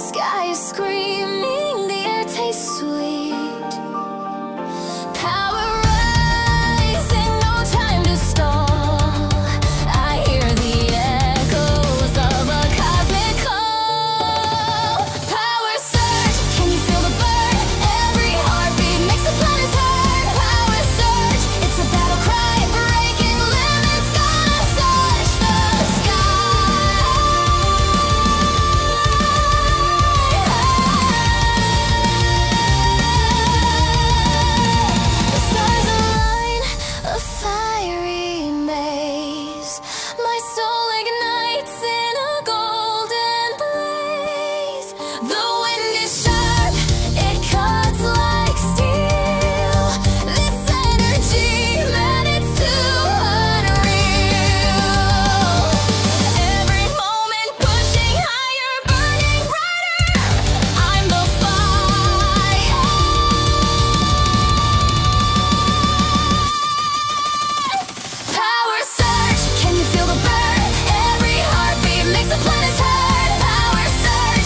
sky is screaming, the air tastes sweet. Power rising, no time to stall. I hear the echoes of a cosmic call. Power surge, can you feel the burn? Every heartbeat makes the planets hurt. Power surge, it's a battle cry, breaking limits, gonna touch the sky. The stars align, a fiery maze. My soul ignites in a golden blaze. The